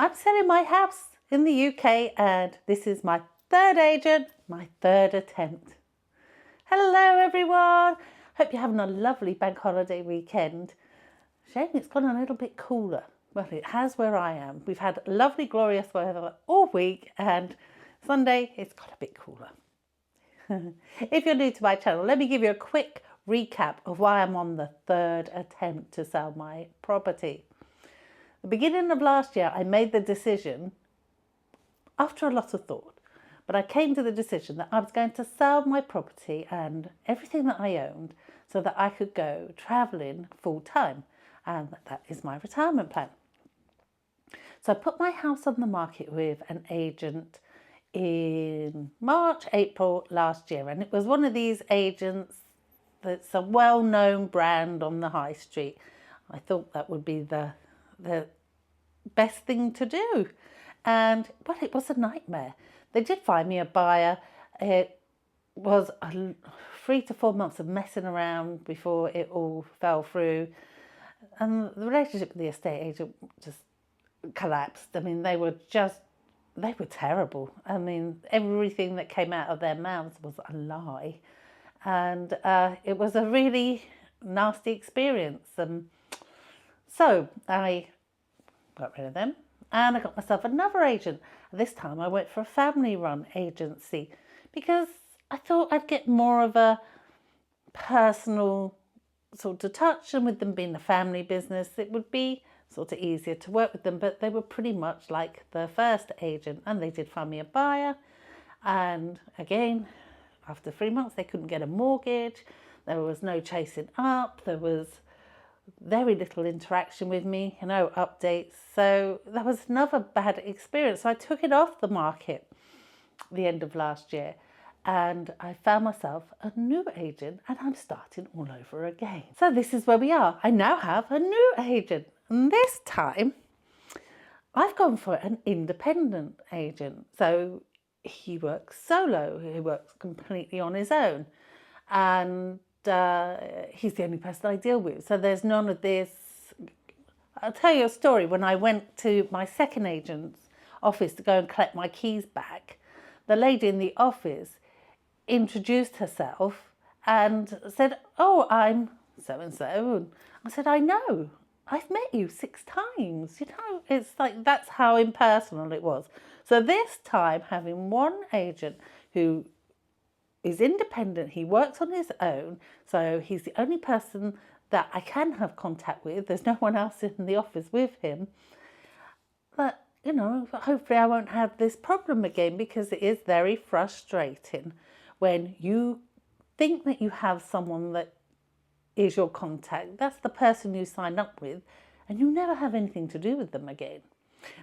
I'm selling my house in the UK and this is my third agent, my third attempt. Hello everyone, hope you're having a lovely bank holiday weekend. Shame it's gone a little bit cooler. Well, it has where I am. We've had lovely glorious weather all week and Sunday it's got a bit cooler. If you're new to my channel, let me give you a quick recap of why I'm on the third attempt to sell my property. The beginning of last year, I made the decision, after a lot of thought, but I came to the decision that I was going to sell my property and everything that I owned so that I could go travelling full time. And that is my retirement plan. So I put my house on the market with an agent in March, April last year. And it was one of these agents that's a well-known brand on the high street. I thought that would be the best thing to do. And, well, it was a nightmare. They did find me a buyer. It was 3 to 4 months of messing around before it all fell through. And the relationship with the estate agent just collapsed. I mean, they were terrible. I mean, everything that came out of their mouths was a lie. And it was a really nasty experience. So I got rid of them and I got myself another agent. This time I went for a family-run agency because I thought I'd get more of a personal sort of touch, and with them being a family business, it would be sort of easier to work with them. But they were pretty much like the first agent, and they did find me a buyer. And again, after 3 months, they couldn't get a mortgage. There was no chasing up. There was very little interaction with me, no updates. So that was another bad experience. So I took it off the market at the end of last year. And I found myself a new agent and I'm starting all over again. So this is where we are. I now have a new agent. And this time I've gone for an independent agent. So he works solo. He works completely on his own. And he's the only person I deal with. So there's none of this. I'll tell you a story. When I went to my second agent's office to go and collect my keys back, the lady in the office introduced herself and said, "Oh, I'm so-and-so." And I said, "I know, I've met you 6 times. You know, it's like, that's how impersonal it was." So this time, having one agent who is independent, he works on his own, so he's the only person that I can have contact with. There's no one else in the office with him. But, you know, hopefully I won't have this problem again, because it is very frustrating when you think that you have someone that is your contact. That's the person you sign up with, and you never have anything to do with them again.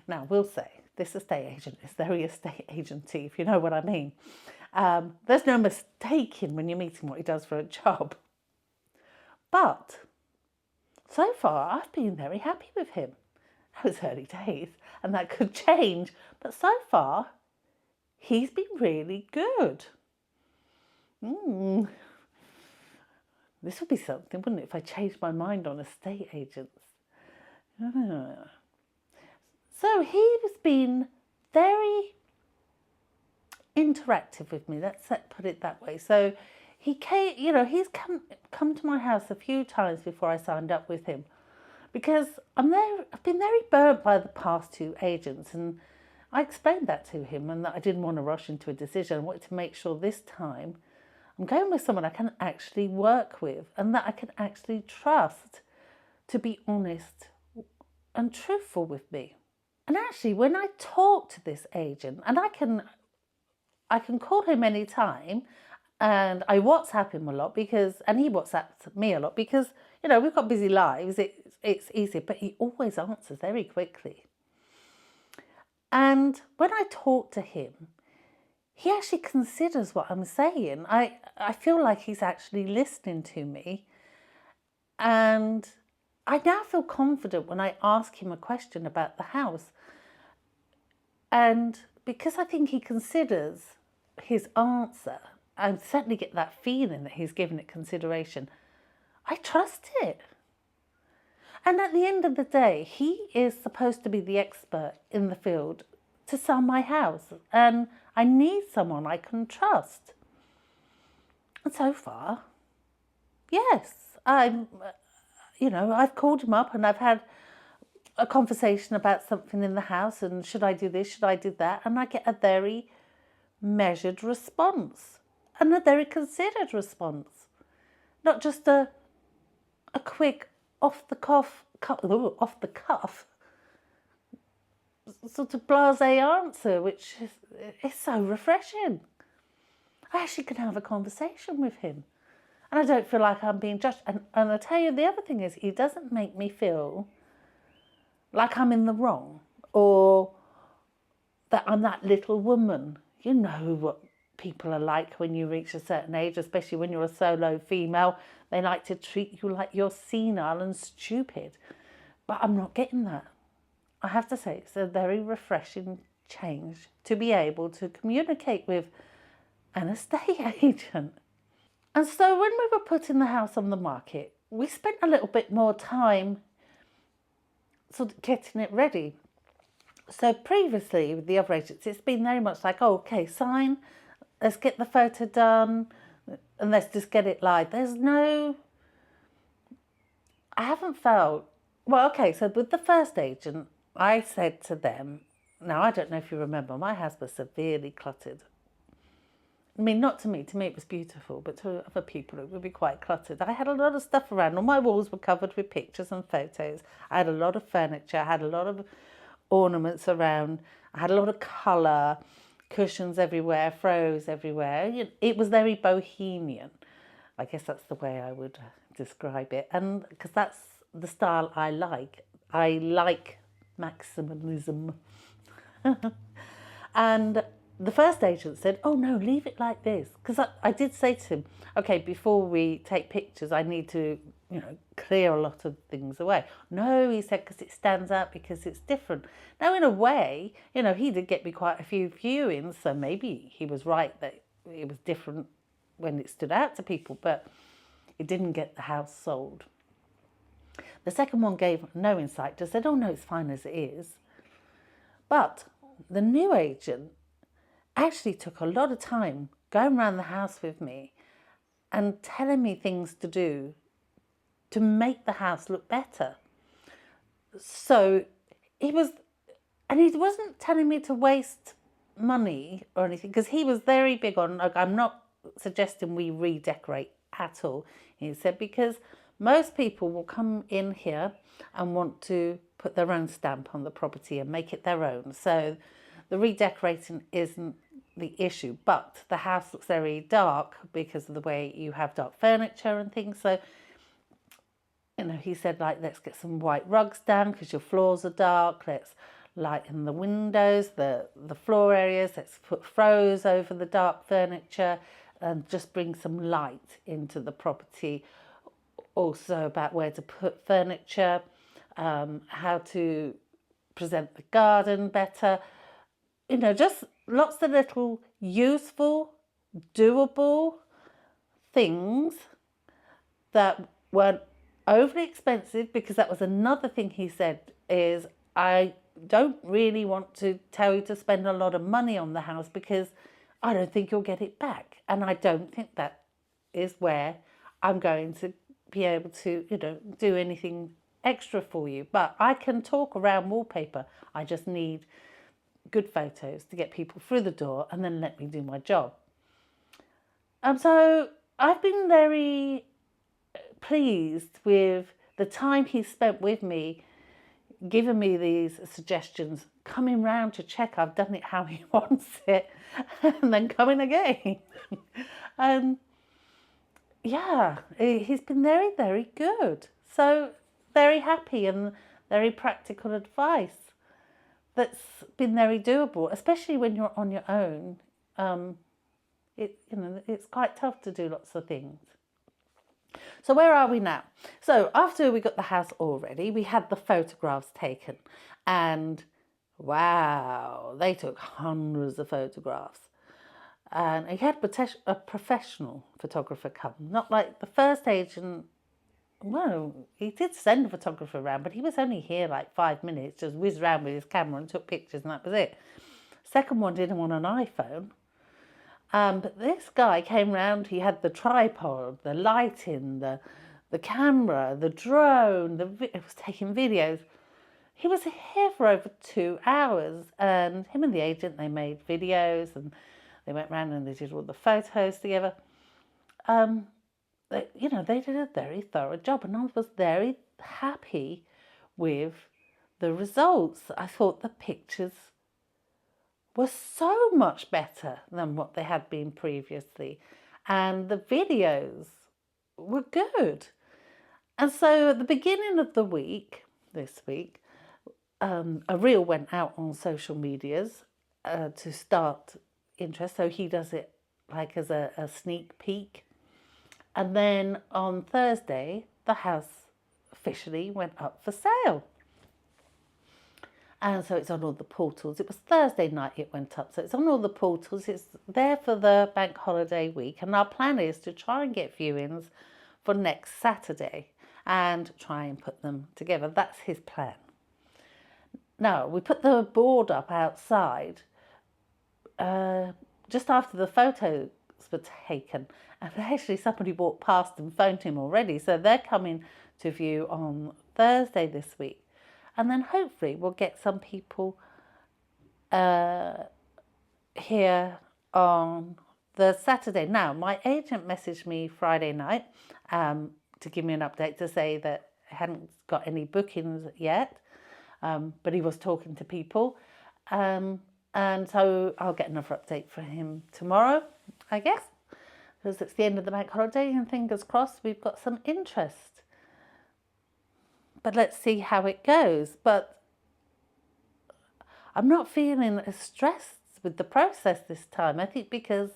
Now, we'll say this estate agent is very estate agenty, if you know what I mean. There's no mistaking when you're meeting what he does for a job. But so far, I've been very happy with him. It was early days, and that could change. But so far, he's been really good. This would be something, wouldn't it, if I changed my mind on estate agents? So he's been very interactive with me. Let's put it that way. So he came, you know, he's come to my house a few times before I signed up with him, because I've been very burnt by the past 2 agents, and I explained that to him, and that I didn't want to rush into a decision. I wanted to make sure this time I'm going with someone I can actually work with and that I can actually trust to be honest and truthful with me. And actually, when I talk to this agent, and I can call him anytime, and I WhatsApp him a lot and he WhatsApps me a lot because, you know, we've got busy lives. It's easy, but he always answers very quickly. And when I talk to him, he actually considers what I'm saying. I feel like he's actually listening to me. And I now feel confident when I ask him a question about the house. And because I think he considers his answer, I certainly get that feeling that he's given it consideration, I trust it. And at the end of the day, he is supposed to be the expert in the field to sell my house. And I need someone I can trust. And so far, yes, I've called him up and I've had a conversation about something in the house and should I do this, should I do that? And I get a very measured response and a very considered response. Not just a quick off the cuff sort of blasé answer, which is so refreshing. I actually can have a conversation with him. And I don't feel like I'm being judged. And I tell you, the other thing is, he doesn't make me feel like I'm in the wrong or that I'm that little woman. You know what people are like when you reach a certain age, especially when you're a solo female. They like to treat you like you're senile and stupid. But I'm not getting that. I have to say, it's a very refreshing change to be able to communicate with an estate agent. And so when we were putting the house on the market, we spent a little bit more time sort of getting it ready. So previously with the other agents, it's been very much like, oh, okay, sign, let's get the photo done and let's just get it live. I haven't felt, well, okay, so with the first agent, I said to them, now I don't know if you remember, my house was severely cluttered. I mean, not to me it was beautiful, but to other people it would be quite cluttered. I had a lot of stuff around. All my walls were covered with pictures and photos. I had a lot of furniture, I had a lot of ornaments around, I had a lot of colour, cushions everywhere, throws everywhere. It was very bohemian. I guess that's the way I would describe it. And because that's the style I like. I like maximalism. And the first agent said, oh no, leave it like this. Because I did say to him, okay, before we take pictures, I need to, clear a lot of things away. No, he said, because it stands out, because it's different. Now, in a way, he did get me quite a few viewings, so maybe he was right that it was different when it stood out to people, but it didn't get the house sold. The second one gave no insight, just said, oh no, it's fine as it is. But the new agent actually took a lot of time going around the house with me and telling me things to do to make the house look better. So he wasn't telling me to waste money or anything, because he was very big on, like, I'm not suggesting we redecorate at all. He said, because most people will come in here and want to put their own stamp on the property and make it their own. So the redecorating isn't the issue, but the house looks very dark because of the way you have dark furniture and things. So, he said, like, let's get some white rugs down because your floors are dark. Let's lighten the windows, the floor areas. Let's put throws over the dark furniture and just bring some light into the property. Also about where to put furniture, how to present the garden better. Just lots of little useful, doable things that weren't overly expensive, because that was another thing he said, is I don't really want to tell you to spend a lot of money on the house because I don't think you'll get it back. And I don't think that is where I'm going to be able to, do anything extra for you. But I can talk around wallpaper. I just need good photos to get people through the door and then let me do my job. So I've been very pleased with the time he spent with me, giving me these suggestions, coming round to check I've done it how he wants it, and then coming again. And yeah, he's been very, very good. So very happy, and very practical advice that's been very doable, especially when you're on your own. It's quite tough to do lots of things. So where are we now? So after we got the house all ready, we had the photographs taken, and wow, they took hundreds of photographs. And he had a professional photographer come, not like the first agent well, he did send a photographer around, but he was only here like 5 minutes, just whizzed around with his camera and took pictures, and that was it. Second one didn't want an iPhone. But this guy came round, he had the tripod, the lighting, the camera, the drone, it was taking videos. He was here for over 2 hours, and him and the agent, they made videos, and they went round and they did all the photos together. They did a very thorough job, and I was very happy with the results. I thought the pictures were so much better than what they had been previously, and the videos were good. And so at the beginning of the week, this week, a reel went out on social medias to start interest. So he does it like as a sneak peek. And then on Thursday, the house officially went up for sale. And so it's on all the portals. It was Thursday night it went up. So it's on all the portals. It's there for the bank holiday week. And our plan is to try and get viewings for next Saturday and try and put them together. That's his plan. Now, we put the board up outside just after the photos were taken. And actually somebody walked past and phoned him already. So they're coming to view on Thursday this week. And then hopefully we'll get some people here on the Saturday. Now, my agent messaged me Friday night to give me an update to say that I hadn't got any bookings yet, but he was talking to people. And so I'll get another update for him tomorrow, I guess, because it's the end of the bank holiday, and fingers crossed we've got some interest. But let's see how it goes. But I'm not feeling as stressed with the process this time. I think because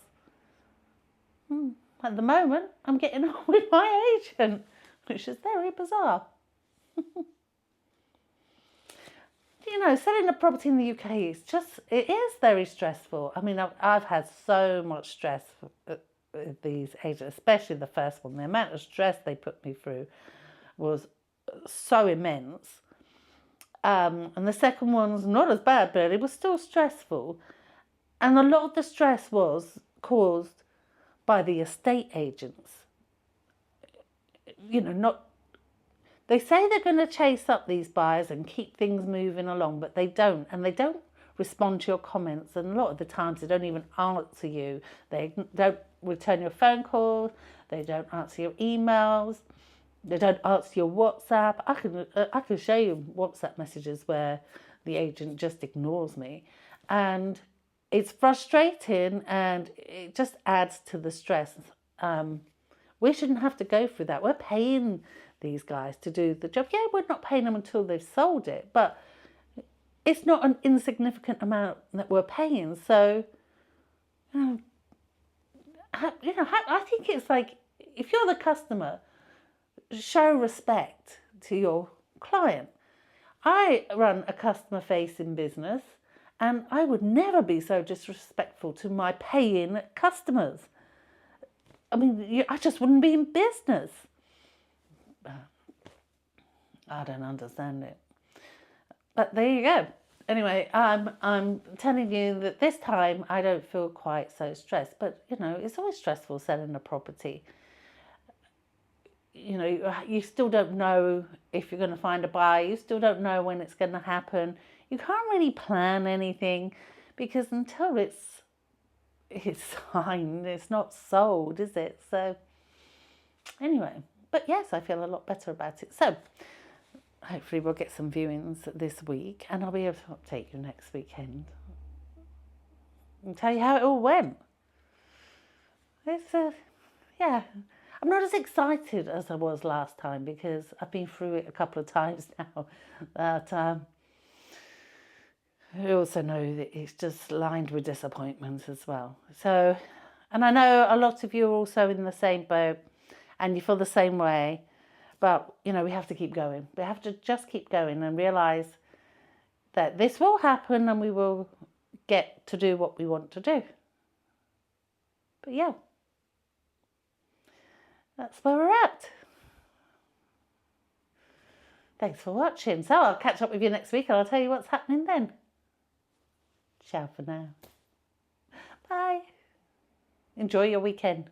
at the moment I'm getting on with my agent, which is very bizarre. Selling a property in the UK it is very stressful. I mean, I've had so much stress with these agents, especially the first one. The amount of stress they put me through was so immense. And the second one's not as bad, but it was still stressful. And a lot of the stress was caused by the estate agents. They say they're going to chase up these buyers and keep things moving along, but they don't. And they don't respond to your comments. And a lot of the times they don't even answer you. They don't return your phone calls. They don't answer your emails. They don't answer your WhatsApp. I can show you WhatsApp messages where the agent just ignores me. And it's frustrating, and it just adds to the stress. We shouldn't have to go through that. We're paying these guys to do the job. Yeah, we're not paying them until they've sold it, but it's not an insignificant amount that we're paying. So, I think it's like, if you're the customer, show respect to your client. I run a customer-facing business, and I would never be so disrespectful to my paying customers. I mean, I just wouldn't be in business. I don't understand it. But there you go. Anyway, I'm telling you that this time I don't feel quite so stressed. But, it's always stressful selling a property. You still don't know if you're going to find a buyer. You still don't know when it's going to happen. You can't really plan anything, because until it's signed, it's not sold, is it? So anyway, but yes, I feel a lot better about it. So hopefully we'll get some viewings this week, and I'll be able to update you next weekend and tell you how it all went. It's I'm not as excited as I was last time, because I've been through it a couple of times now. But I also know that it's just lined with disappointments as well. So, and I know a lot of you are also in the same boat, and you feel the same way. But, we have to keep going. We have to just keep going and realise that this will happen, and we will get to do what we want to do. But yeah, that's where we're at. Thanks for watching. So I'll catch up with you next week and I'll tell you what's happening then. Ciao for now. Bye. Enjoy your weekend.